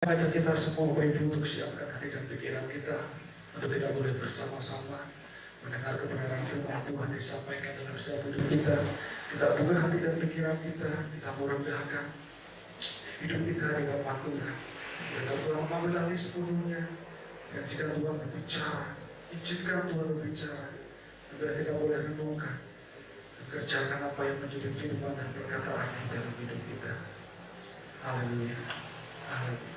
Mengajak kita semua Bapak Ibu untuk siapkan hati dan pikiran kita untuk kita boleh bersama-sama mendengar kebenaran firman Tuhan disampaikan dalam setiap hidup kita. Kita buka hati dan pikiran kita merendahkan hidup kita di hadapan Tuhan. Dan Tuhan mengambil alih sepenuhnya. Dan jika Tuhan berbicara, izinkan Tuhan berbicara, agar kita boleh renungkan dan kerjakan apa yang menjadi firman dan perkataan dalam hidup kita. Haleluya. Haleluya.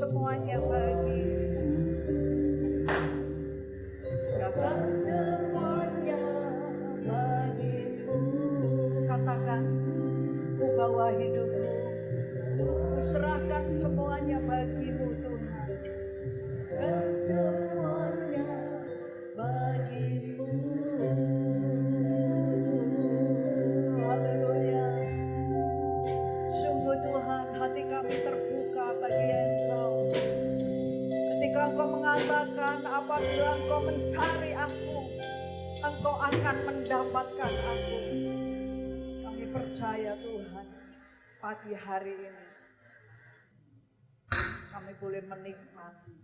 semuanya bagimu. Serahkan semuanya bagimu. Katakan, ku bawa hidupku, ku serahkan semuanya bagimu Tuhan. Dan semuanya bagimu. Haleluya. Sungguh Tuhan, hati kami terbuka bagi Engkau. Ketika Engkau mengatakan, apabila Engkau mencari aku, Engkau akan mendapatkan aku. Kami percaya Tuhan, pagi hari ini kami boleh menikmati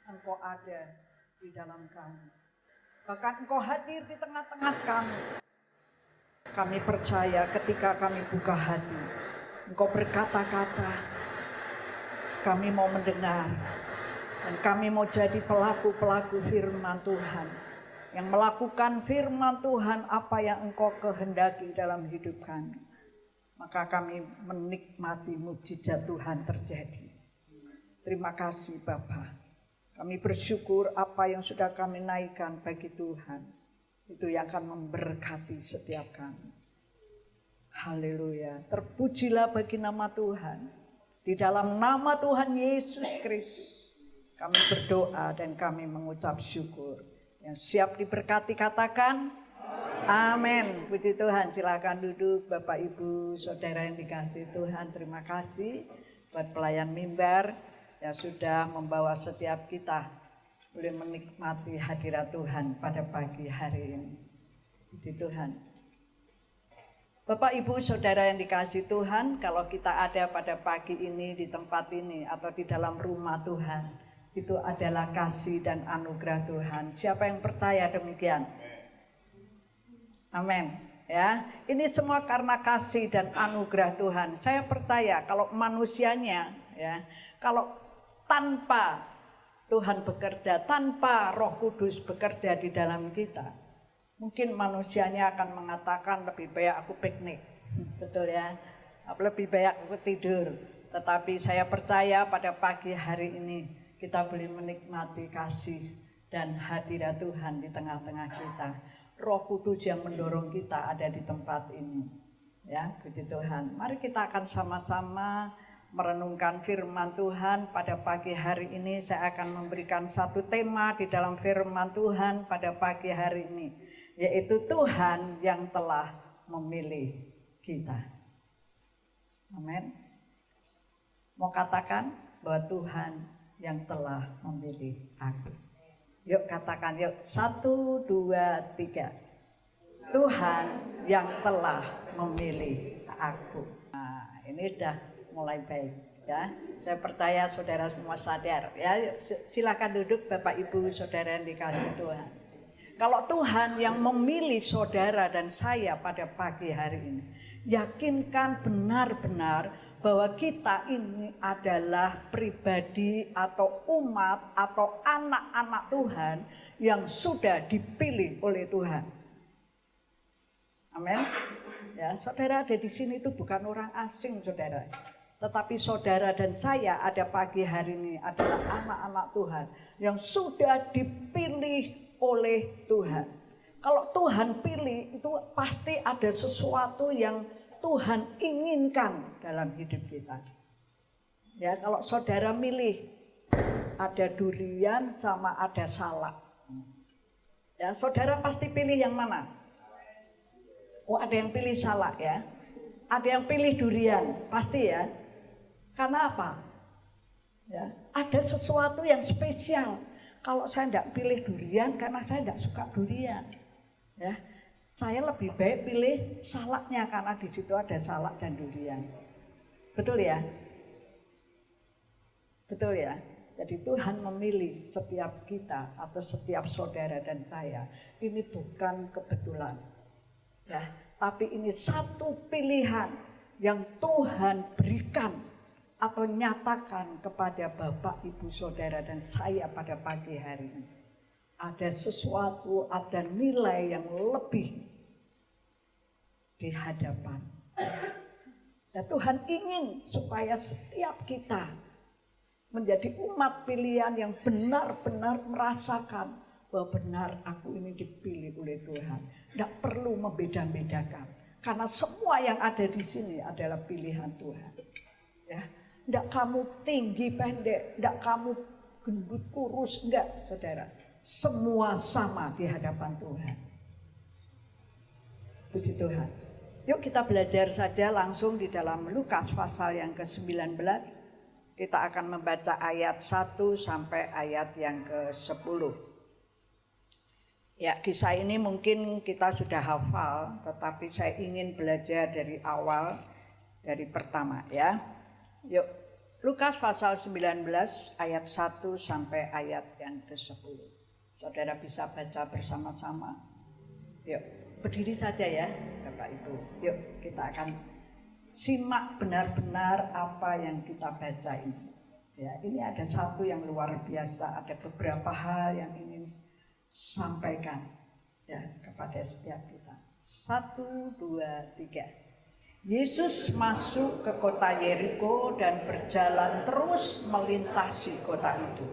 Engkau ada di dalam kami. Bahkan Engkau hadir di tengah-tengah kami. Kami percaya ketika kami buka hati, Engkau berkata-kata, kami mau mendengar. Dan kami mau jadi pelaku-pelaku firman Tuhan. Yang melakukan firman Tuhan apa yang Engkau kehendaki dalam hidup kami. Maka kami menikmati mukjizat Tuhan terjadi. Terima kasih Bapa. Kami bersyukur apa yang sudah kami naikkan bagi Tuhan. Itu yang akan memberkati setiap kami. Haleluya. Terpujilah bagi nama Tuhan. Di dalam nama Tuhan Yesus Kristus kami berdoa dan kami mengucap syukur. Yang siap diberkati katakan amin. Puji Tuhan, silakan duduk Bapak Ibu Saudara yang dikasihi Tuhan. Terima kasih buat pelayan mimbar yang sudah membawa setiap kita boleh menikmati hadirat Tuhan pada pagi hari ini. Puji Tuhan. Bapak Ibu Saudara yang dikasihi Tuhan, kalau kita ada pada pagi ini di tempat ini atau di dalam rumah Tuhan, itu adalah kasih dan anugerah Tuhan. Siapa yang percaya demikian? Amin. Ya, ini semua karena kasih dan anugerah Tuhan. Saya percaya kalau manusianya, ya, kalau tanpa Tuhan bekerja, tanpa Roh Kudus bekerja di dalam kita, mungkin manusianya akan mengatakan lebih baik aku piknik, betul ya, lebih baik aku tidur. Tetapi saya percaya pada pagi hari ini kita boleh menikmati kasih dan hadirat Tuhan di tengah-tengah kita. Roh Kudus yang mendorong kita ada di tempat ini. Ya, puji Tuhan. Mari kita akan sama-sama merenungkan firman Tuhan pada pagi hari ini. Saya akan memberikan satu tema di dalam firman Tuhan pada pagi hari ini, yaitu Tuhan yang telah memilih kita. Amin. Mau katakan bahwa Tuhan yang telah memilih aku. Yuk katakan, yuk. 1, 2, 3. Tuhan yang telah memilih aku. Nah, ini sudah mulai baik, ya. Saya percaya saudara semua sadar, ya. Silakan duduk Bapak Ibu Saudara yang dikasihi Tuhan. Kalau Tuhan yang memilih saudara dan saya pada pagi hari ini, yakinkan benar-benar bahwa kita ini adalah pribadi atau umat atau anak-anak Tuhan yang sudah dipilih oleh Tuhan. Amin. Ya, saudara ada di sini itu bukan orang asing, saudara. Tetapi saudara dan saya ada pagi hari ini adalah anak-anak Tuhan yang sudah dipilih oleh Tuhan. Kalau Tuhan pilih itu pasti ada sesuatu yang Tuhan inginkan dalam hidup kita. Ya, kalau saudara milih ada durian sama ada salak. Ya, saudara pasti pilih yang mana? Oh, ada yang pilih salak ya. Ada yang pilih durian, pasti ya. Karena apa? Ya, ada sesuatu yang spesial. Kalau saya tidak pilih durian karena saya tidak suka durian. Ya. Saya lebih baik pilih salaknya karena di situ ada salak dan durian. Betul ya? Betul ya? Jadi Tuhan memilih setiap kita atau setiap saudara dan saya. Ini bukan kebetulan. Ya, tapi ini satu pilihan yang Tuhan berikan atau nyatakan kepada Bapak, Ibu, Saudara dan saya pada pagi hari ini. Ada sesuatu, ada nilai yang lebih di hadapan. Dan Tuhan ingin supaya setiap kita menjadi umat pilihan yang benar-benar merasakan bahwa benar aku ini dipilih oleh Tuhan. Tidak perlu membeda-bedakan, karena semua yang ada di sini adalah pilihan Tuhan. Ya, tidak kamu tinggi pendek, tidak kamu gendut kurus, enggak, saudara. Semua sama di hadapan Tuhan. Puji Tuhan. Yuk kita belajar saja langsung di dalam Lukas pasal yang ke-19. Kita akan membaca ayat 1 sampai ayat yang ke-10. Ya, kisah ini mungkin kita sudah hafal, tetapi saya ingin belajar dari awal, dari pertama ya. Yuk, Lukas pasal 19 ayat 1 sampai ayat yang ke-10. Saudara bisa baca bersama-sama. Yuk, berdiri saja ya Bapak Ibu. Yuk, kita akan simak benar-benar apa yang kita baca ini. Ya, ini ada satu yang luar biasa, ada beberapa hal yang ingin sampaikan ya kepada setiap kita. 1, 2, 3. Yesus masuk ke kota Yeriko dan berjalan terus melintasi kota itu.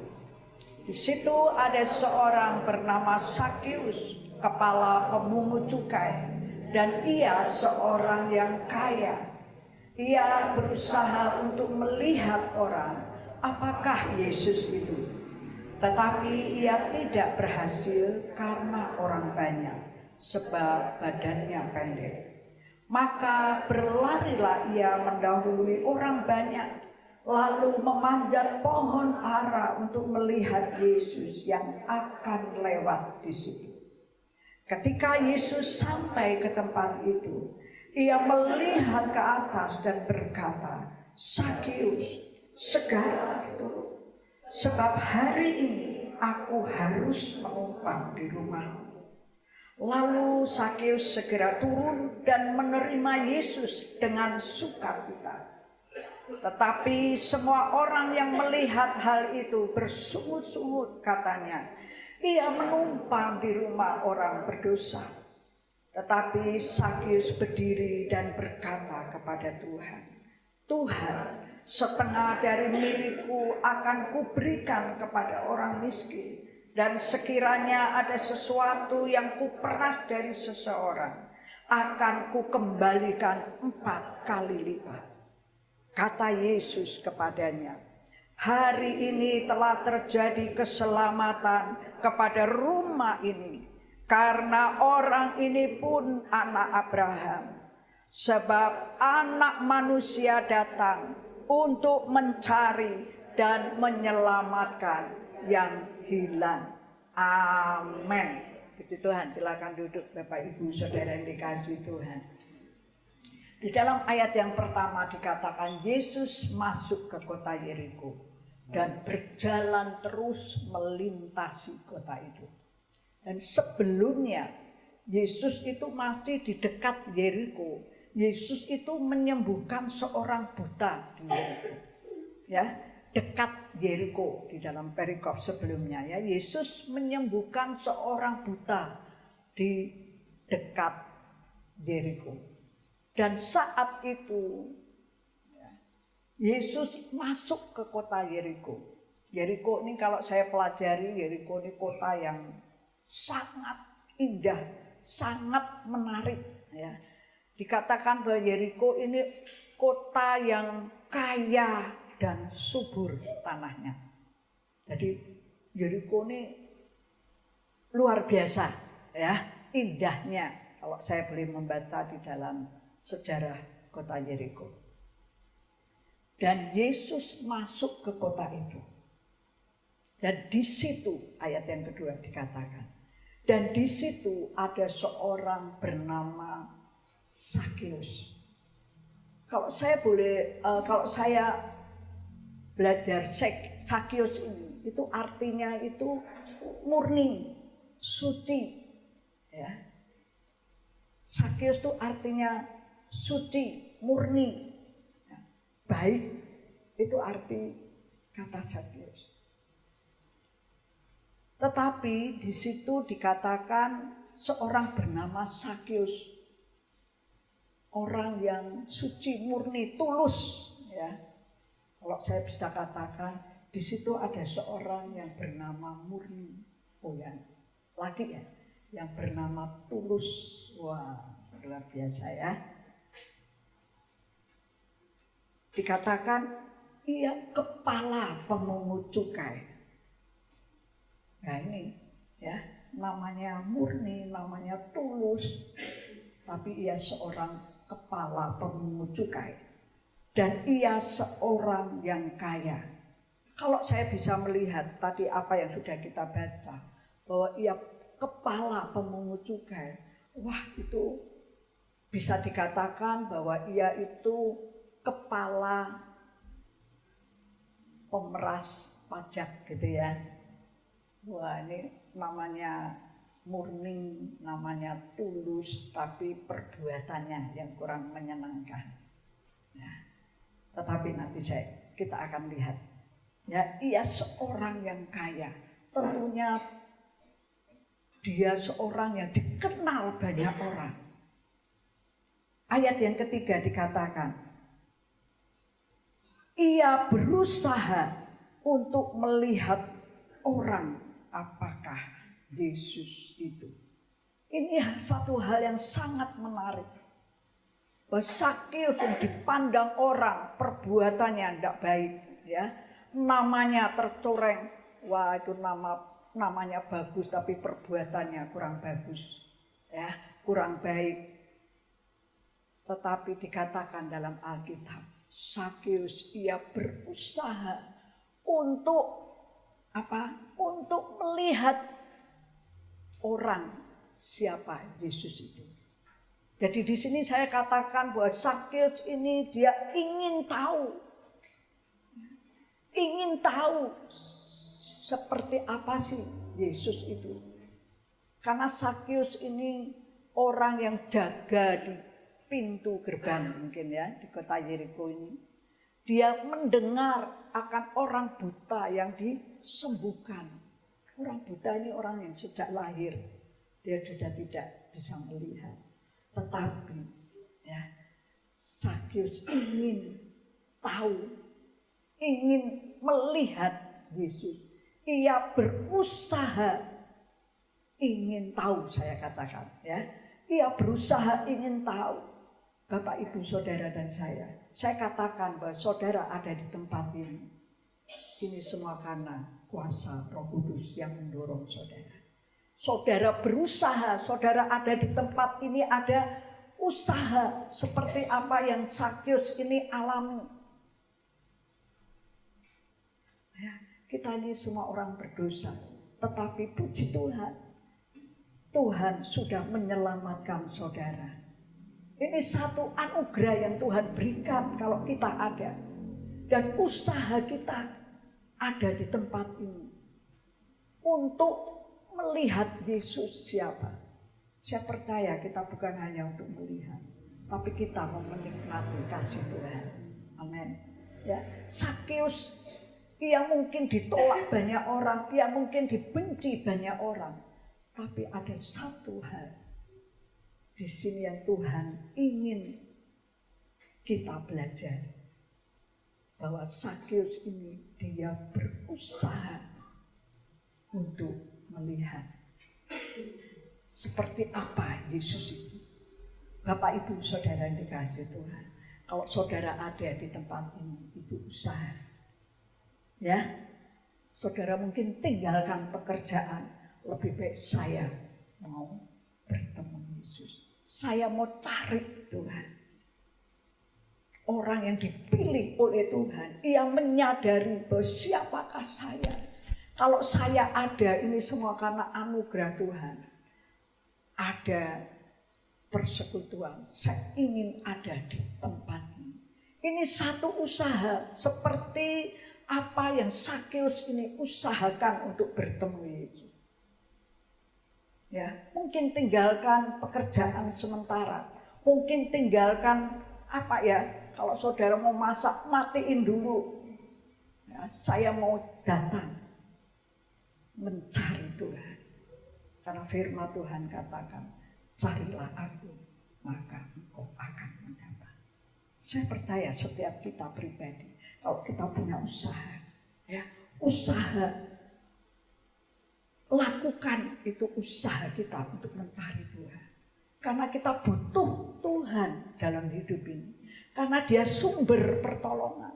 Di situ ada seorang bernama Sakeus, kepala pemungut cukai, dan ia seorang yang kaya. Ia berusaha untuk melihat orang, apakah Yesus itu. Tetapi ia tidak berhasil karena orang banyak, sebab badannya pendek. Maka berlarilah ia mendahului orang banyak, lalu memanjat pohon ara untuk melihat Yesus yang akan lewat di situ. Ketika Yesus sampai ke tempat itu, ia melihat ke atas dan berkata, "Sakeus, segera turun, sebab hari ini aku harus menumpang di rumahmu." Lalu Sakeus segera turun dan menerima Yesus dengan sukacita. Tetapi semua orang yang melihat hal itu bersungut-sungut, katanya, "Ia menumpang di rumah orang berdosa." Tetapi Sakeus berdiri dan berkata kepada Tuhan, "Tuhan, setengah dari milikku akan kuberikan kepada orang miskin. Dan sekiranya ada sesuatu yang kuperas dari seseorang, akan kukembalikan 4 kali lipat." Kata Yesus kepadanya, "Hari ini telah terjadi keselamatan kepada rumah ini, karena orang ini pun anak Abraham. Sebab Anak Manusia datang untuk mencari dan menyelamatkan yang hilang." Amin. Puji Tuhan, silakan duduk Bapak Ibu Saudara yang dikasihi Tuhan. Di dalam ayat yang pertama dikatakan Yesus masuk ke kota Yeriko dan berjalan terus melintasi kota itu. Dan sebelumnya Yesus itu masih di dekat Yeriko. Yesus itu menyembuhkan seorang buta di Yeriko. Ya, dekat Yeriko di dalam perikop sebelumnya ya, Yesus menyembuhkan seorang buta di dekat Yeriko. Dan saat itu Yesus masuk ke kota Yeriko. Yeriko ini kalau saya pelajari, Yeriko ini kota yang sangat indah, sangat menarik ya. Dikatakan bahwa Yeriko ini kota yang kaya dan subur tanahnya. Jadi Yeriko ini luar biasa ya, indahnya kalau saya boleh membaca di dalam sejarah kota Yeriko. Dan Yesus masuk ke kota itu. Dan di situ ayat yang kedua dikatakan, dan di situ ada seorang bernama Sakeus. Kalau saya belajar Sakeus ini, itu artinya itu murni, suci. Ya. Sakeus itu artinya suci, murni, baik. Itu arti kata Sakeus. Tetapi di situ dikatakan seorang bernama Sakeus, orang yang suci, murni, tulus. Ya. Kalau saya bisa katakan, di situ ada seorang yang bernama Murni. Oh ya, lagi ya, yang bernama Tulus. Wah, luar biasa ya. Dikatakan ia kepala pemungut cukai. Nah ini ya, namanya Murni, namanya Tulus, tapi ia seorang kepala pemungut cukai. Dan ia seorang yang kaya. Kalau saya bisa melihat tadi apa yang sudah kita baca, bahwa ia kepala pemungut cukai, wah itu bisa dikatakan bahwa ia itu kepala pemeras pajak gitu ya. Wah ini namanya Murni, namanya Tulus, tapi perbuatannya yang kurang menyenangkan. Nah, tetapi nanti kita akan lihat. Ya, ia seorang yang kaya. Tentunya dia seorang yang dikenal banyak orang. Ayat yang ketiga dikatakan, ia berusaha untuk melihat orang apakah Yesus itu. Ini satu hal yang sangat menarik. Bahwa Sakeus yang dipandang orang perbuatannya tidak baik, ya, namanya tercoreng, wah itu namanya bagus tapi perbuatannya kurang bagus, ya, kurang baik. Tetapi dikatakan dalam Alkitab, Sakeus ia berusaha untuk apa? Untuk melihat orang siapa Yesus itu. Jadi di sini saya katakan bahwa Sakeus ini dia ingin tahu seperti apa sih Yesus itu. Karena Sakeus ini orang yang jaga di pintu gerbang mungkin ya di kota Yeriko ini. Dia mendengar akan orang buta yang disembuhkan. Orang buta ini orang yang sejak lahir dia sudah tidak bisa melihat. Tetapi ya, Sakeus ingin tahu, ingin melihat Yesus. Ia berusaha ingin tahu, saya katakan ya. Ia berusaha ingin tahu. Bapak, Ibu, Saudara dan saya katakan bahwa saudara ada di tempat ini. Ini semua karena kuasa Roh Kudus yang mendorong saudara. Saudara berusaha, saudara ada di tempat ini, ada usaha seperti apa yang Sakeus ini alami. Ya, kita ini semua orang berdosa, tetapi puji Tuhan, Tuhan sudah menyelamatkan saudara. Ini satu anugerah yang Tuhan berikan kalau kita ada. Dan usaha kita ada di tempat ini untuk melihat Yesus siapa. Saya percaya kita bukan hanya untuk melihat, tapi kita mau menikmati kasih Tuhan. Amin. Ya, Sakeus, ia mungkin ditolak banyak orang, ia mungkin dibenci banyak orang, tapi ada satu hal di sini yang Tuhan ingin kita belajar, bahwa Sakeus ini dia berusaha untuk melihat seperti apa Yesus itu. Bapak, Ibu, Saudara yang dikasihi Tuhan, kalau saudara ada di tempat ini, itu usaha. Ya, saudara mungkin tinggalkan pekerjaan, lebih baik saya mau bertemu Yesus. Saya mau cari Tuhan. Orang yang dipilih oleh Tuhan, ia menyadari bahwa siapakah saya. Kalau saya ada, ini semua karena anugerah Tuhan. Ada persekutuan, saya ingin ada di tempat ini. Ini satu usaha seperti apa yang Sakeus ini usahakan untuk bertemu Yesus. Ya, mungkin tinggalkan pekerjaan sementara, mungkin tinggalkan apa ya, kalau saudara mau masak, matiin dulu. Ya, saya mau datang mencari Tuhan. Karena firman Tuhan katakan, carilah aku, maka engkau akan mendapat. Saya percaya setiap kita pribadi, kalau kita punya usaha, ya, usaha. Lakukan itu usaha kita untuk mencari Tuhan. Karena kita butuh Tuhan dalam hidup ini. Karena Dia sumber pertolongan.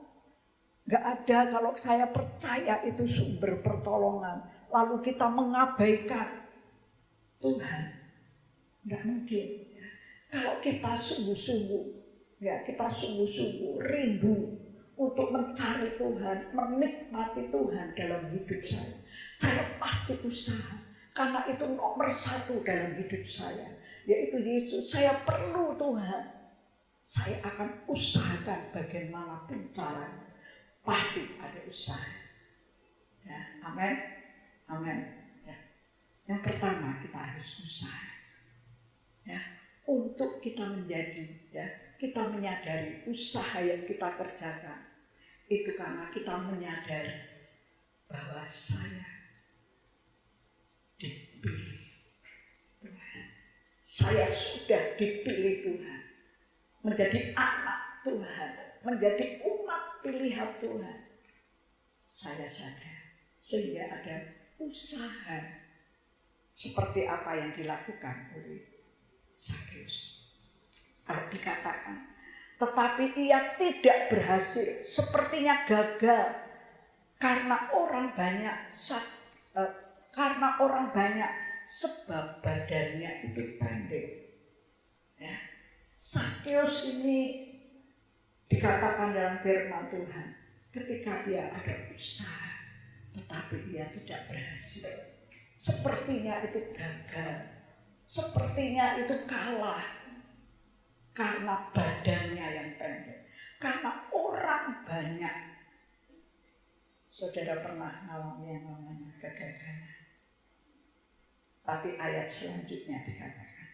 Gak ada kalau saya percaya itu sumber pertolongan, lalu kita mengabaikan Tuhan. Gak mungkin. Kalau kita sungguh-sungguh, ya kita sungguh-sungguh rindu untuk mencari Tuhan, menikmati Tuhan dalam hidup saya pasti usaha. Karena itu nomor satu dalam hidup saya, yaitu Yesus. Saya perlu Tuhan. Saya akan usahakan bagaimanapun caranya. Pasti ada usaha. Ya, amin. Amin. Ya. Yang pertama kita harus usaha. Ya, untuk kita menjadi, ya, kita menyadari usaha yang kita kerjakan itu karena kita menyadari bahwa saya dipilih Tuhan. Saya sudah dipilih Tuhan menjadi anak Tuhan, menjadi umat pilihan Tuhan. Saya sadar sehingga ada usaha seperti apa yang dilakukan oleh Zakheus. Kalau dikatakan, tetapi ia tidak berhasil, sepertinya gagal karena orang banyak, sebab badannya itu pendek. Ya. Zakheus ini dikatakan dalam firman Tuhan, ketika dia ada usaha, tetapi dia tidak berhasil. Sepertinya itu gagal, sepertinya itu kalah, karena badannya yang pendek, karena orang banyak. Saudara pernah mengalami yang namanya kegagalan. Tapi ayat selanjutnya dikatakan,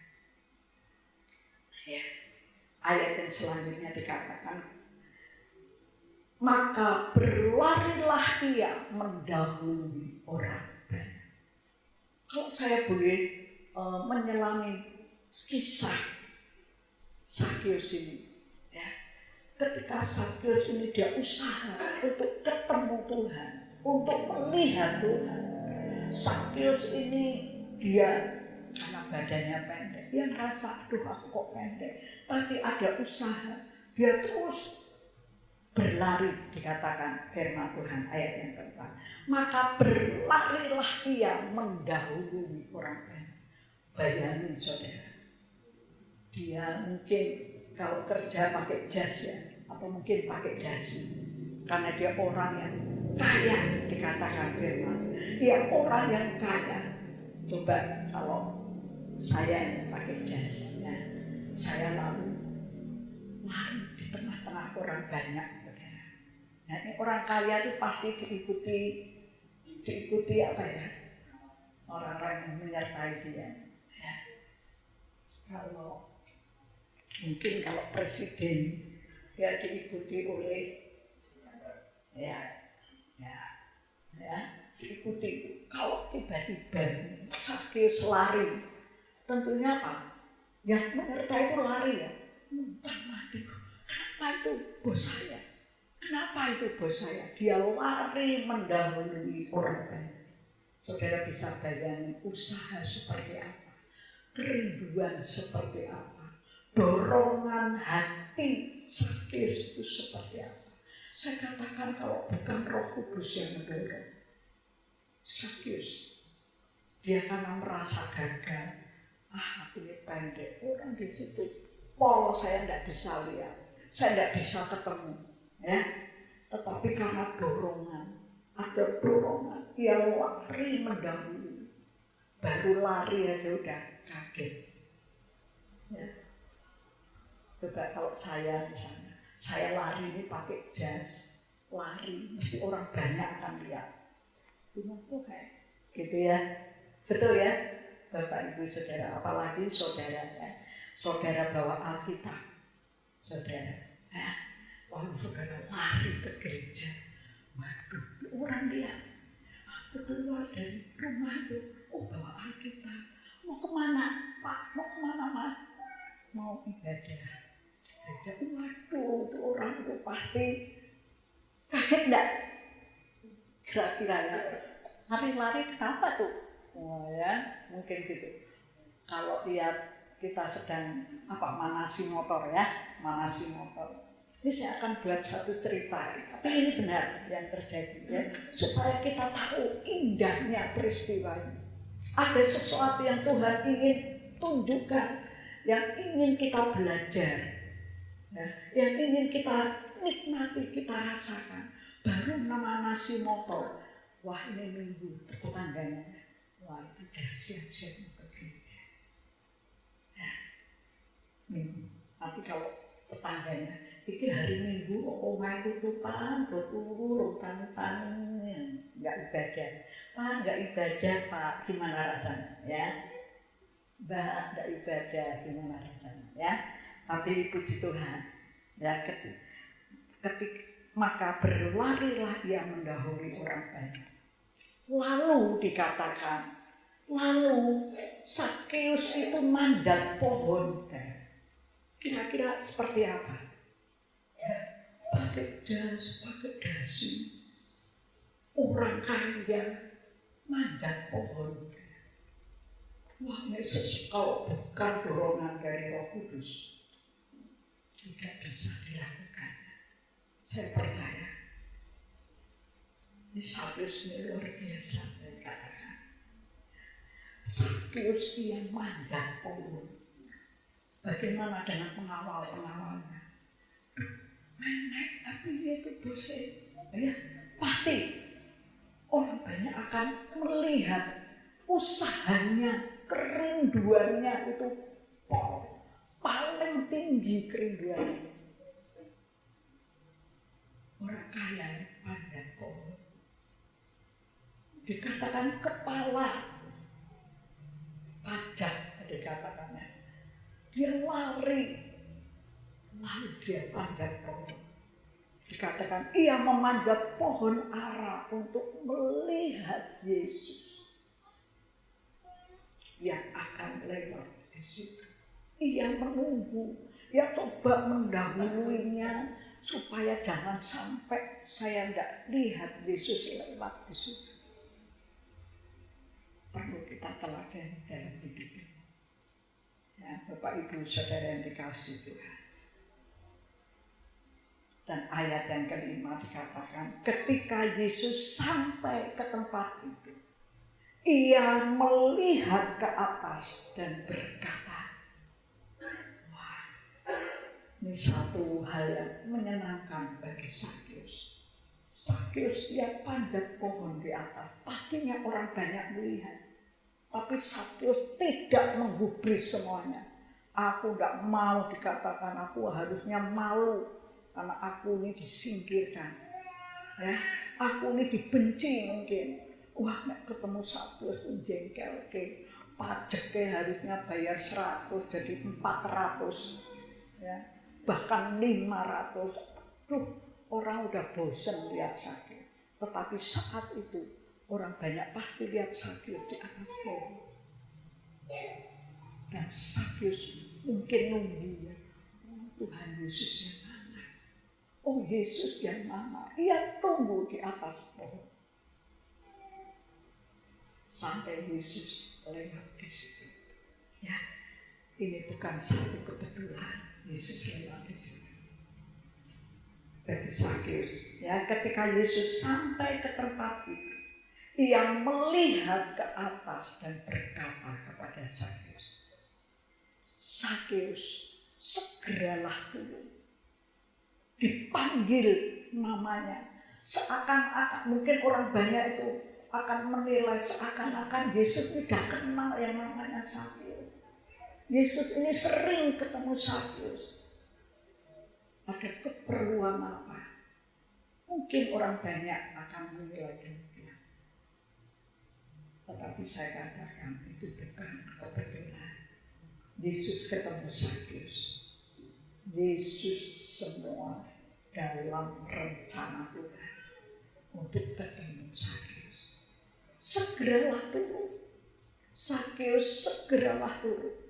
ya, ayat yang selanjutnya dikatakan, maka berlarilah ia mendahului orang banyak. Kalau saya boleh menyelami kisah Zakheus ini, ya, ketika Zakheus ini dia usaha untuk ketemu Tuhan, untuk melihat Tuhan. Zakheus ini dia karena badannya pendek, dia merasa, aduh aku kok pendek. Tapi ada usaha, dia terus berlari, dikatakan firman Tuhan ayat yang keempat. Maka berlarilah ia mendahului orang banyak. Bayangin saudara, dia mungkin kalau kerja pakai jas ya, atau mungkin pakai dasi, karena dia orang yang kaya, dikatakan firman. Dia orang yang kaya. Coba kalau saya pakai jas, ya, saya lalu lari di tengah-tengah orang banyak. Nah, ini orang kaya itu pasti diikuti apa ya? Orang-orang yang menyertai dia. Ya. Mungkin kalau presiden ya diikuti oleh diikuti. Kalau tiba-tiba Zakheus lari, tentunya apa? Yang menyertai itu lari ya. Muntah mati. Kenapa itu bos saya? Kenapa itu bos saya? Dia lari mendahului orang banyak. Saudara bisa bayangin usaha seperti apa, kerinduan seperti apa, dorongan hati Zakheus itu seperti apa. Saya katakan kalau bukan Roh Kudus yang mendorong Zakheus, dia karena merasa gagal. Aku ini pendek, orang di situ pol saya tidak bisa lihat, saya tidak bisa ketemu, ya. Tetapi karena dorongan, ada dorongan, dia lari mendahului. Baru lari aja udah kaget. Ya. Coba kalau saya di sana, saya lari ini pakai jas, lari, mesti orang banyak akan lihat. Itu kayak gitu ya, betul ya, Bapak Ibu Saudara, apalagi saudara ya, saudara bawa Alkitab, saudara, ya. Lalu saudara lari ke gereja, waduh, orang lihat, aku keluar dari rumah itu, bawa Alkitab, mau kemana Pak, mau kemana Mas? Mau ibadah. Gereja, waduh, itu orang itu pasti kaget enggak? Kira-kira ya, lari-lari kenapa tuh? Oh ya, mungkin gitu. Kalau lihat kita sedang manasi motor ya, manasi motor. Ini saya akan buat satu cerita, tapi ini benar yang terjadi ya, supaya kita tahu indahnya peristiwa ini. Ada sesuatu yang Tuhan ingin tunjukkan, yang ingin kita belajar, ya, yang ingin kita nikmati, kita rasakan. Baru nama nasi motor, wah ini minggu tetangganya, wah itu udah siap-siap ke gereja. Ya, minggu. Tapi kalau tetangganya, iki hari Minggu, omah tutupan, turu, tanu-tanu, nggak ibadah. Pak, nggak ibadah, Pak, gimana rasanya? Ya, Mbak, nggak ibadah, gimana rasanya? Ya, tapi puji Tuhan, ya maka berlarilah ia mendahului orang banyak. Lalu dikatakan, lalu Sakeus itu manjat pohon. Kira-kira seperti apa? Ya, pakai jas, pakai dasi. Orang kaya manjat pohon. Wah, Yesus kalau bukan dorongan dari Roh Kudus tidak bisa dilakukan. Saya percaya. Ini Sakeus ini luar biasa, saya katakan. Sakeus yang manjat pohon. Bagaimana dengan pengawal-pengawalnya? Naik, tapi dia itu bosan. Ya, pasti orang banyak akan melihat usahanya, kerinduannya itu paling tinggi kerinduannya. Orang kaya panjat pohon. Dikatakan kepala pajak, dikatakannya. Dia lari, lalu dia panjat pohon. Dikatakan ia memanjat pohon ara untuk melihat Yesus yang akan lewat di situ. Ia menunggu, ia coba mendahuluinya supaya jangan sampai saya tidak lihat Yesus lewat di situ. Perlu kita teladani dalam hidup ini. Ya, Bapak Ibu Saudara yang dikasihi Tuhan. Dan ayat yang kelima dikatakan, ketika Yesus sampai ke tempat itu, ia melihat ke atas dan berkata, wah, ini satu hal yang menyenangkan bagi Sakeus. Sakeus dia panjat pohon di atas, pastinya orang banyak melihat. Tapi Sakeus tidak menggubris semuanya. Aku tidak mau dikatakan, aku harusnya malu karena aku ini disingkirkan. Ya, aku ini dibenci mungkin. Wah, nek ketemu Sakeus pun jengkel ke. Pajaknya harusnya bayar 100 jadi 400. Ya, bahkan 500. Duh, orang udah bosan lihat Sakeus. Tetapi saat itu orang banyak pasti lihat Sakeus di atas pohon. Dan Sakeus mungkin nunggu ya. Tuhan Yesus yang mana? Oh Yesus yang mana? Ia tunggu di atas pohon. Sampai Yesus lewat di situ. Ya, ini bukan satu kebetulan Yesus lewat di situ. Bagi Sakeus, ya, ketika Yesus sampai ke tempat itu, ia melihat ke atas dan berkata kepada Sakeus, Sakeus, segeralah turun. Dipanggil namanya, seakan-akan mungkin orang banyak itu akan menilai seakan-akan Yesus tidak kenal yang namanya Sakeus. Yesus ini sering ketemu Sakeus. Ada keperluan apa? Mungkin orang banyak akan menilai demikian. Tetapi saya katakan itu bukan kebetulan. Yesus ketemu Sakeus. Yesus semua dalam rencana Tuhan untuk ketemu Sakeus. Segeralah turun. Sakeus, segeralah turun.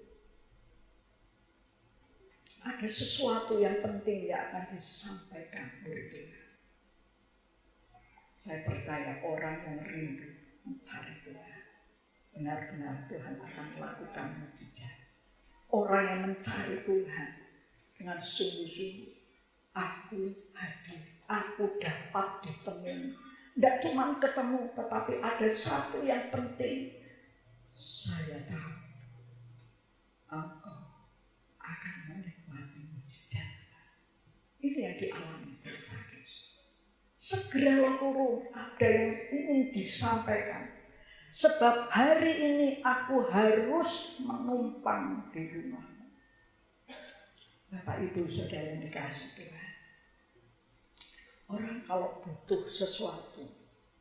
Ada sesuatu yang penting yang akan disampaikan oleh Tuhan. Saya percaya orang yang rindu mencari Tuhan, benar-benar Tuhan akan melakukan mujizat. Orang yang mencari Tuhan dengan sungguh-sungguh, aku hadir, aku dapat ditemui. Tidak cuma ketemu, tetapi ada satu yang penting. Saya tahu engkau akan menikmati mujizat. Ini yang dialami Zakheus. Segeralah turun, ada yang ingin disampaikan. Sebab hari ini aku harus menumpang di rumahmu. Bapak Ibu Saudara yang dikasihi Tuhan. Orang kalau butuh sesuatu,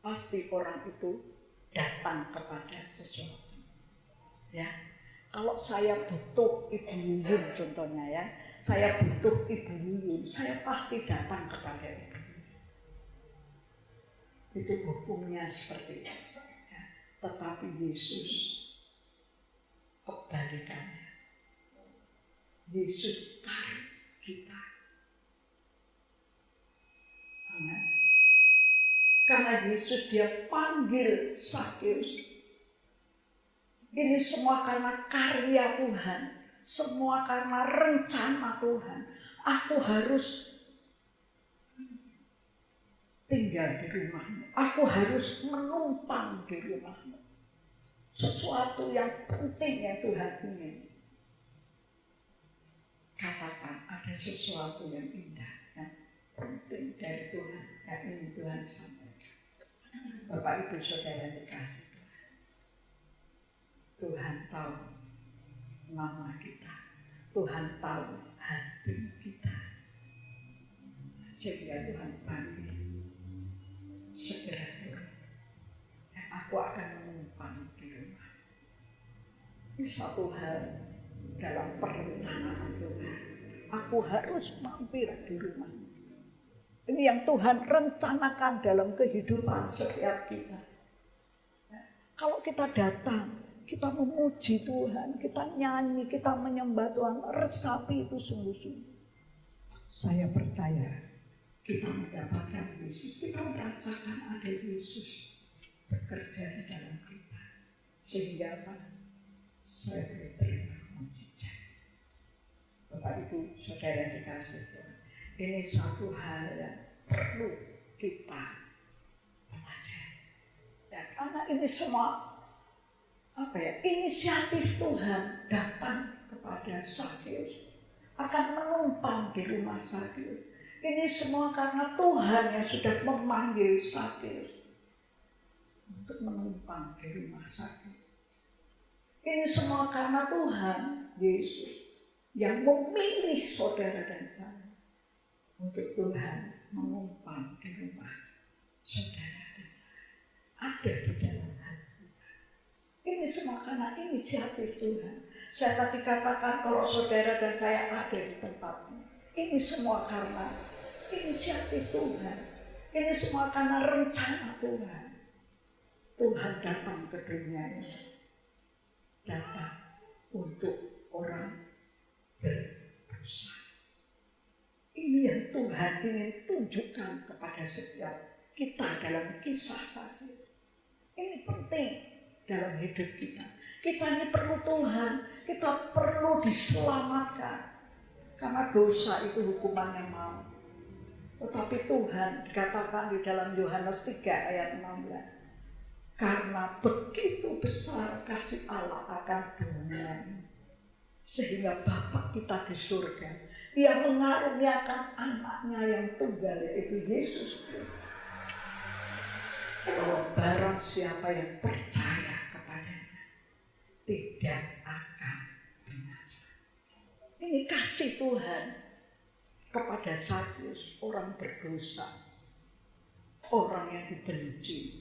pasti orang itu datang kepada sesuatu. Ya, kalau saya butuh Ibu Yuyun contohnya ya, saya butuh Ibu Yuyun, saya pasti datang kepada Ibu. Itu hukumnya seperti itu. Ya. Tetapi Yesus kebalikannya. Yesus tarik kita. Amen. Karena Yesus dia panggil Zakheus. Ini semua karena karya Tuhan, semua karena rencana Tuhan. Aku harus tinggal di rumahmu. Aku harus menumpang di rumahmu. Sesuatu yang penting yang Tuhan ingin. Katakan ada sesuatu yang indah, yang penting dari Tuhan, yang ingin Tuhan sampaikan. Bapak Ibu Saudara yang dikasihi Tuhan. Tuhan tahu nama kita. Tuhan tahu hati kita. Sehingga Tuhan panggil. Segera turun. Dan aku akan menumpang di rumah. Ini satu hal dalam perencanaan Tuhan. Aku harus mampir di rumah. Ini yang Tuhan rencanakan dalam kehidupan setiap kita. Kalau kita datang, kita memuji Tuhan, kita nyanyi, kita menyembah Tuhan, resapi itu sungguh-sungguh. Saya percaya kita mendapatkan Yesus, kita merasakan ada Yesus bekerja di dalam kita. Sehingga apa? Saya berterima mujizat. Bapak Ibu Saudara yang dikasihi Tuhan, ini satu hal yang perlu kita pelajari. Dan karena ini semua inisiatif Tuhan datang kepada Zakheus, akan menumpang di rumah Zakheus. Ini semua karena Tuhan yang sudah memanggil Zakheus untuk menumpang di rumah Zakheus. Ini semua karena Tuhan Yesus yang memilih saudara dan saya untuk Tuhan menumpang di rumah saudara dan saya. Ada di dalam hati. Ini semua karena inisiatif Tuhan. Saya tadi katakan kalau saudara dan saya ada di tempatnya. Ini semua karena inisiatif Tuhan. Ini semua karena rencana Tuhan. Tuhan datang ke dunia ini. Datang untuk orang berdosa. Ini yang Tuhan ingin tunjukkan kepada setiap kita dalam kisah tadi. Ini penting dalam hidup kita. Kita ini perlu Tuhan. Kita perlu diselamatkan. Karena dosa itu hukumannya maut. Tetapi Tuhan dikatakan di dalam Yohanes 3 ayat 16. Karena begitu besar kasih Allah akan dunia ini. Sehingga Bapa kita di surga, Dia mengaruniakan anaknya yang tunggal, yaitu Yesus Kristus. Bahwa barang siapa yang percaya kepadanya, tidak akan binasa. Ini kasih Tuhan kepada Zakheus, orang berdosa, orang yang dibenci,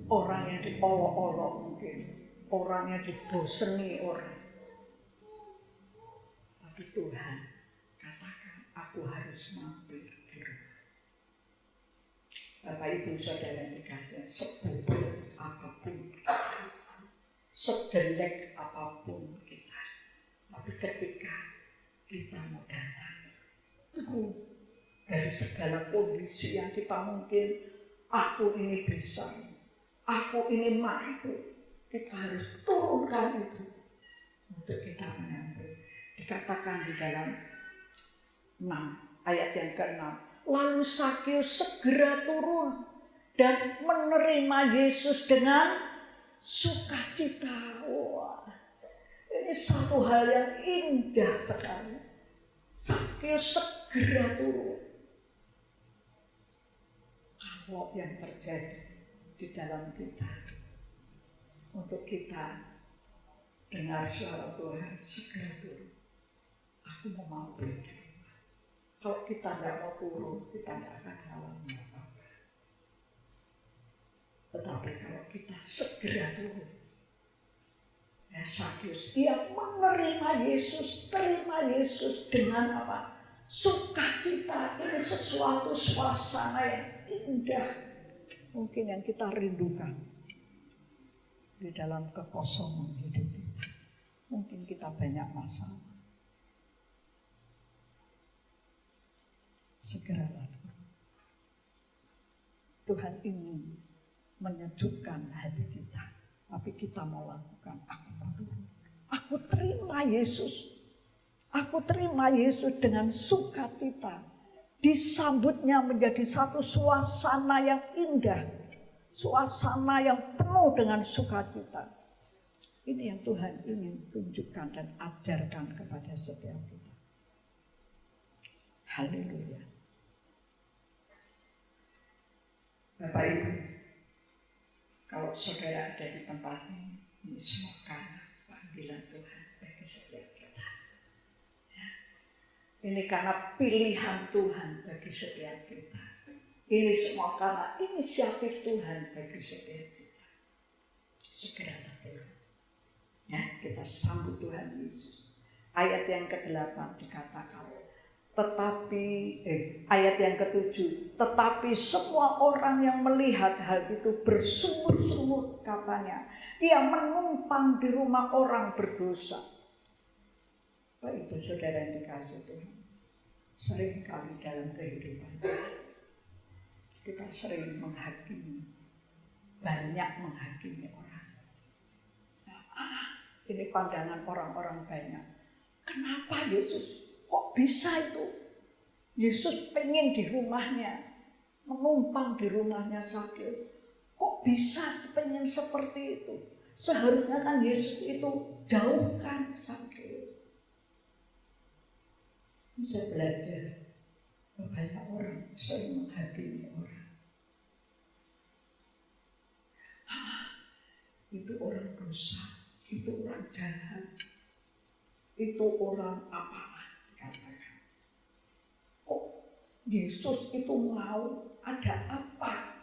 orang yang diolok-olok mungkin, orang yang diboseni orang. Tapi Tuhan katakan, aku harus mampir di rumah. Bapak Ibu Saudara yang dikasihi, seburuk apapun, sejelek apapun kita, tapi ketika kita mau datang, dari segala kondisi yang kita mungkin aku ini bisa, aku ini mampu. Kita harus turunkan itu untuk kita mengambil. Dikatakan di dalam 6 ayat yang ke-6. Lalu Sakeus segera turun dan menerima Yesus dengan sukacita. Wah, ini satu hal yang indah sekali. Sakeus segera turun. Apa yang terjadi di dalam kita, untuk kita dengar suara Tuhan, segera turun. Aku mau mampir. Kalau kita tidak mau turun, kita tidak akan alami apa-apa. Tetapi kalau kita segera turun, ya Sakeus, dia menerima Yesus, terima Yesus dengan apa? Sukacita. Ini sesuatu suasana yang indah, mungkin yang kita rindukan di dalam kekosongan hidup kita. Mungkin kita banyak masalah. Segeralah Tuhan ingin menyejukkan hati kita, tapi kita mau lakukan aku terima Yesus. Aku terima Yesus dengan sukacita. Disambutnya menjadi satu suasana yang indah, suasana yang penuh dengan sukacita. Ini yang Tuhan ingin tunjukkan dan ajarkan kepada setiap kita. Haleluya. Bapak Ibu, kalau saudara ada di tempat ini semua karena panggilan Tuhan bagi setiap kita. Ya. Ini karena pilihan Tuhan bagi setiap kita. Ini semua karena inisiatif Tuhan bagi setiap kita. Segeralah Tuhan. Ya, kita sambut Tuhan Yesus. Ayat yang ke-8 dikatakan, ayat yang ke-7, tetapi semua orang yang melihat hal itu bersungut-sungut, katanya, ia menumpang di rumah orang berdosa. Bapak Ibu Saudara yang dikasihi Tuhan, seringkali dalam kehidupan kita sering menghakimi, banyak menghakimi orang. Ini pandangan orang-orang banyak. Kenapa Yesus? Kok bisa itu? Yesus pengen di rumahnya, menumpang di rumahnya Sakeus. Kok bisa pengen seperti itu? Seharusnya kan Yesus itu jauhkan Sakeus. Saya belajar, banyak orang sering menghakimi orang. Itu orang dosa, itu orang jahat, itu orang apa? Yesus itu mau, ada apa?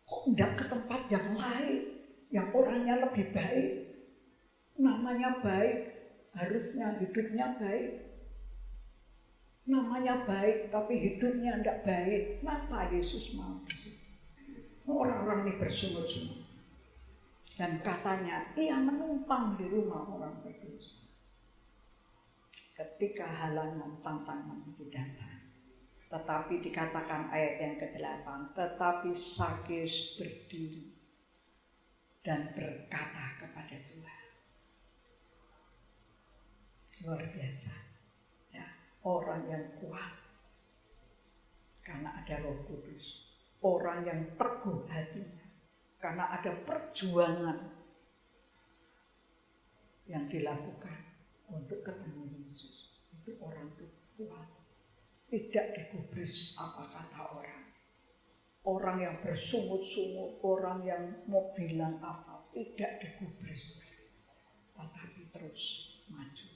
Kok enggak ke tempat yang lain, yang orangnya lebih baik, namanya baik, harusnya hidupnya baik. Namanya baik, tapi hidupnya enggak baik. Kenapa Yesus mau? Orang-orang ini bersungut-sungut. Dan katanya, ia menumpang di rumah orang berdosa. Ketika halangan, tantangan itu datang. Tetapi dikatakan ayat yang ke-8, tetapi Sakeus berdiri dan berkata kepada Tuhan. Luar biasa. Ya, orang yang kuat karena ada Roh Kudus. Orang yang teguh hatinya karena ada perjuangan yang dilakukan untuk ketemu Yesus. Itu orang itu kuat. Tidak digubris apa kata orang. Orang yang bersungut-sungut, orang yang mau bilang apa, tidak digubris. Tetapi terus maju.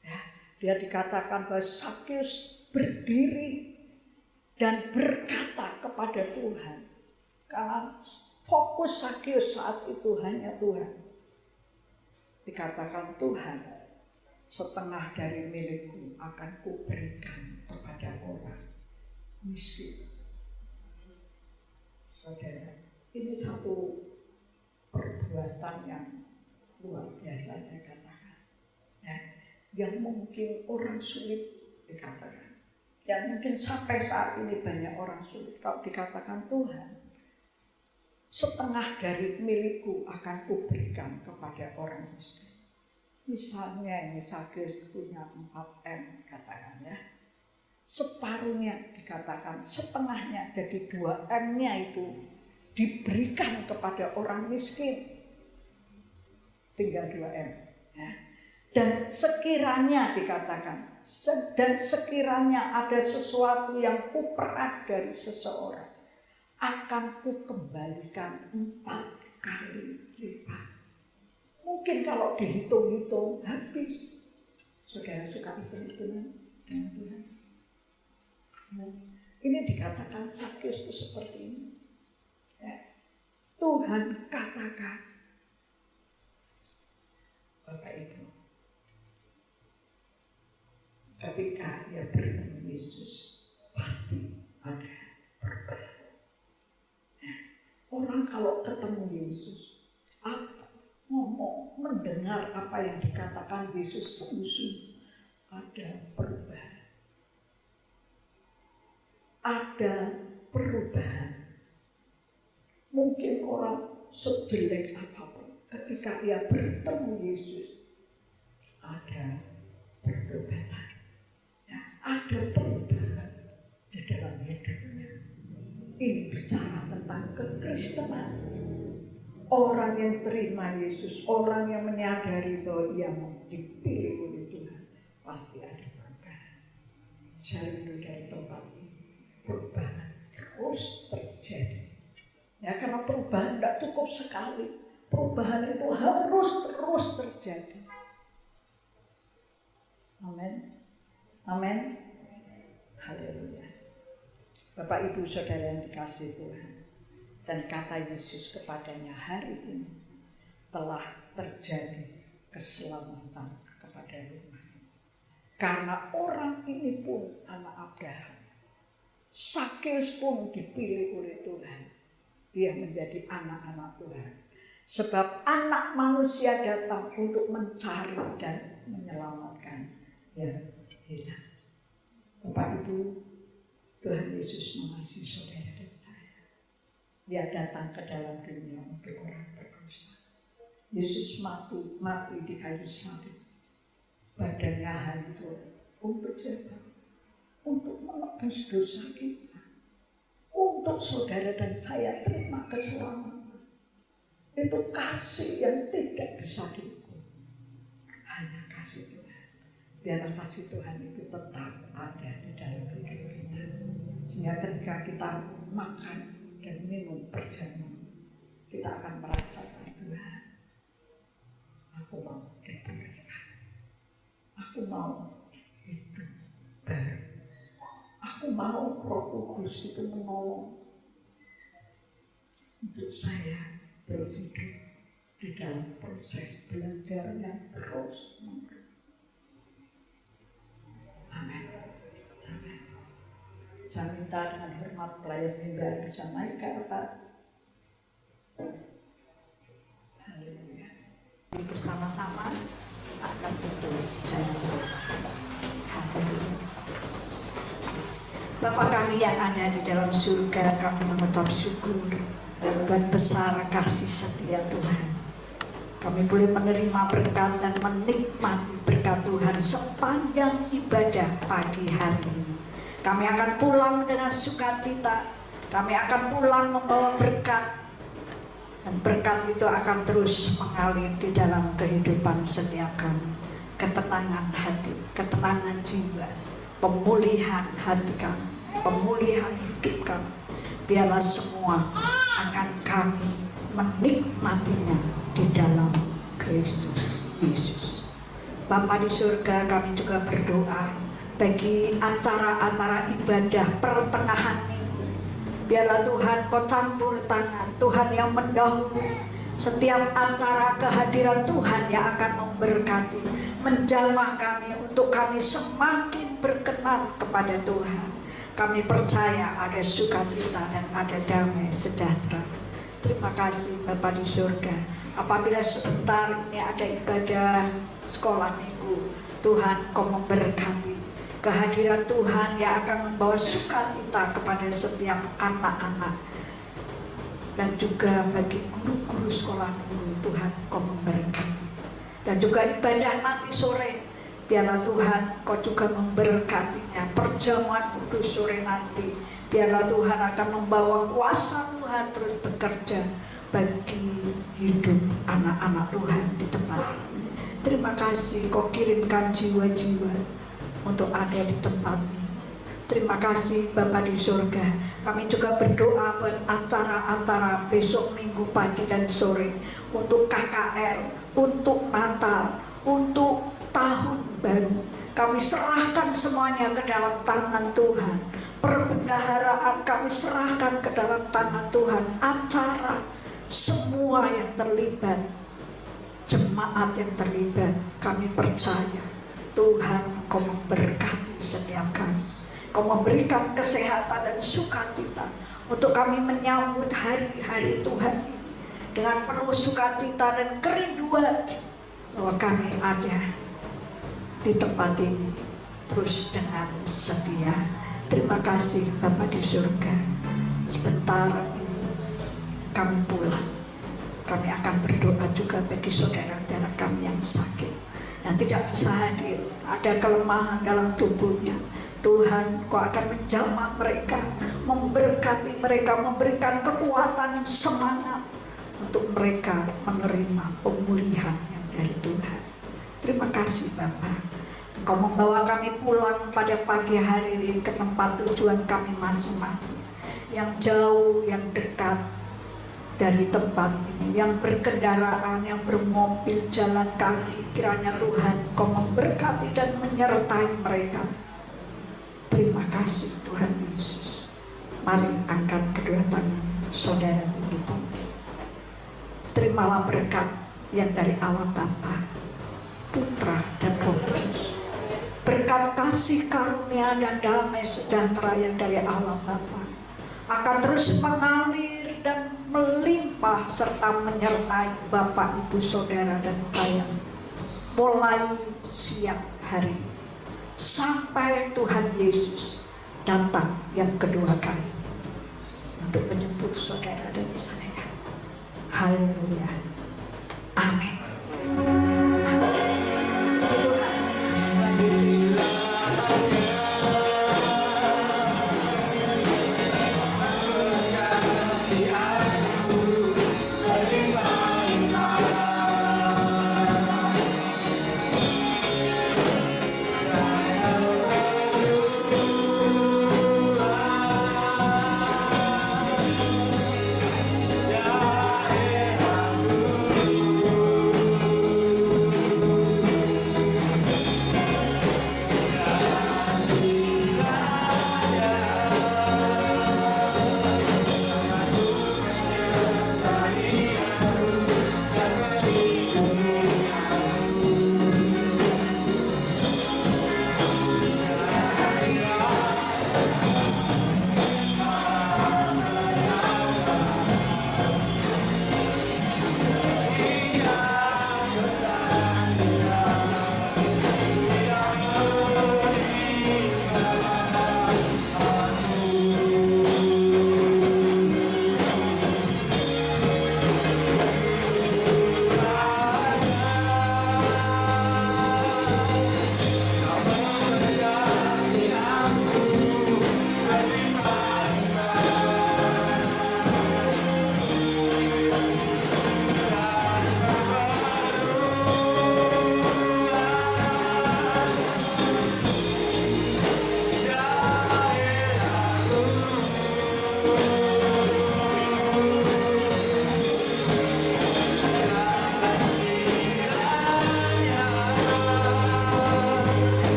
Ya, dia dikatakan bahwa Sakeus berdiri dan berkata kepada Tuhan. Karena fokus Sakeus saat itu hanya Tuhan. Dikatakan Tuhan, setengah dari milikku akan kuberikan kepada orang miskin. Saudara, ini satu perbuatan yang luar biasa saya katakan. Ya, yang mungkin orang sulit dikatakan. Dan mungkin sampai saat ini banyak orang sulit kalau dikatakan Tuhan, setengah dari milikku akan kuberikan kepada orang miskin. Misalnya ini Sakyus punya 4M katakan ya. Separuhnya dikatakan, setengahnya jadi 2M-nya itu diberikan kepada orang miskin. Tinggal 2M ya. Dan sekiranya dikatakan, dan sekiranya ada sesuatu yang kuperah dari seseorang, akan kukembalikan 4 kali lipat. Mungkin kalau dihitung-hitung habis. Saudara suka hitung-hitungan dengan Tuhan. Ini dikatakan Sakyus itu seperti ini. Ya. Tuhan katakan, Bapak Ibu, ketika dia bertemu Yesus, pasti ada perubahan. Orang kalau ketemu Yesus, ngomong, mendengar apa yang dikatakan Yesus, sungguh ada perubahan. Ada perubahan. Mungkin orang sejelek apapun, ketika ia bertemu Yesus, ada perubahan. Ya, ada perubahan di dalam hidupnya. Ini bicara tentang kekristenan. Orang yang terima Yesus, orang yang menyadari bahwa ia dipilih oleh Tuhan, pasti ada perubahan. Saya rindu dari tempat ini, perubahan terus terjadi. Ya, karena perubahan tidak cukup sekali. Perubahan itu harus terus terjadi. Amin. Amin. Haleluya. Bapak Ibu Saudara yang dikasihi Tuhan, dan kata Yesus kepadanya hari ini, telah terjadi keselamatan kepada rumah. Karena orang ini pun anak Abraham. Sakyus pun dipilih oleh Tuhan. Dia menjadi anak-anak Tuhan. Sebab anak manusia datang untuk mencari dan menyelamatkan yang hilang. Bapak Ibu, Tuhan Yesus mengasihi saudara dan saya. Dia datang ke dalam dunia untuk orang berdosa. Yesus mati di kayu salib. Badannya hancur. Untuk siapa? Untuk menebus dosa kita. Untuk saudara dan saya terima keselamatan. Itu kasih yang tidak bisa diukur. Hanya kasih Tuhan. Biar kasih Tuhan itu tetap ada di dalam hidup kita. Sehingga ketika kita makan dan minum perjamuan, kita akan merasakan Tuhan. Aku mau dipulihkan. Aku mau hidup baru. Aku mau Roh Kudus itu menolong untuk saya terus hidup di dalam proses belajar yang terus menerus. Amin. Amin. Saya minta dengan hormat pelayan mimbar bisa naik ke atas. Haleluya. Bersama-sama akan tutup saya berdoa. Haleluya. Bapa kami yang ada di dalam surga, kami mengucap syukur buat besar kasih setia Tuhan. Kami boleh menerima berkat dan menikmati berkat Tuhan sepanjang ibadah pagi hari ini. Kami akan pulang dengan sukacita. Kami akan pulang membawa berkat. Dan berkat itu akan terus mengalir di dalam kehidupan setiap kami. Ketenangan hati, ketenangan jiwa, pemulihan hati kami, pemulihan hidup kami. Biarlah semua akan kami menikmatinya di dalam Kristus Yesus. Bapa di surga, kami juga berdoa bagi acara-acara ibadah pertengahan minggu. Biarlah Tuhan Kau campur tangan, Tuhan yang mendahului setiap acara kehadiran Tuhan yang akan memberkati, menjamah kami untuk kami semakin berkenan kepada Tuhan. Kami percaya ada sukacita dan ada damai sejahtera. Terima kasih Bapa di surga. Apabila sebentar ini ada ibadah sekolah minggu, Tuhan Kau memberkati. Kehadiran Tuhan yang akan membawa sukacita kepada setiap anak-anak dan juga bagi guru-guru sekolah minggu. Tuhan, Kau memberkati. Dan juga ibadah nanti sore, biarlah Tuhan Kau juga memberkatinya. Perjamuan kudus sore nanti, biarlah Tuhan akan membawa kuasa Tuhan terus bekerja bagi hidup anak-anak Tuhan di tempat ini. Terima kasih Kau kirimkan jiwa-jiwa untuk ada di tempat ini. Terima kasih Bapa di surga. Kami juga berdoa buat acara-acara besok minggu pagi dan sore, untuk KKR, untuk Natal, untuk tahun baru. Kami serahkan semuanya ke dalam tangan Tuhan. Perbendaharaan kami serahkan ke dalam tangan Tuhan. Acara, semua yang terlibat, jemaat yang terlibat, kami percaya Tuhan Kau memberkati setiap kami. Kau memberikan kesehatan dan sukacita untuk kami menyambut hari-hari Tuhan ini dengan penuh sukacita dan kerinduan bahwa kami ada di tempat ini terus dengan setia. Terima kasih Bapa di surga. Sebentar ini kami pulang. Kami akan berdoa juga bagi saudara-saudara kami yang sakit, yang tidak bisa hadir, ada kelemahan dalam tubuhnya. Tuhan, Kau akan menjamah mereka, memberkati mereka, memberikan kekuatan dan semangat untuk mereka menerima pemulihan yang dari Tuhan. Terima kasih Bapa. Engkau membawa kami pulang pada pagi hari ini ke tempat tujuan kami masing-masing, yang jauh, yang dekat dari tempat ini, yang berkendaraan, yang bermobil, jalan kaki. Kiranya Tuhan Kau memberkati dan menyertai mereka. Terima kasih Tuhan Yesus. Mari angkat kedua tangan saudara begitu. Terimalah berkat yang dari Allah Bapa, Putra dan Roh Kudus. Berkat kasih karunia dan damai sejahtera yang dari Allah Bapa akan terus mengalir dan melimpah serta menyertai Bapak, Ibu, Saudara dan saya mulai siang hari sampai Tuhan Yesus datang yang kedua kali untuk menjemput saudara dan saya. Haleluya. Amin.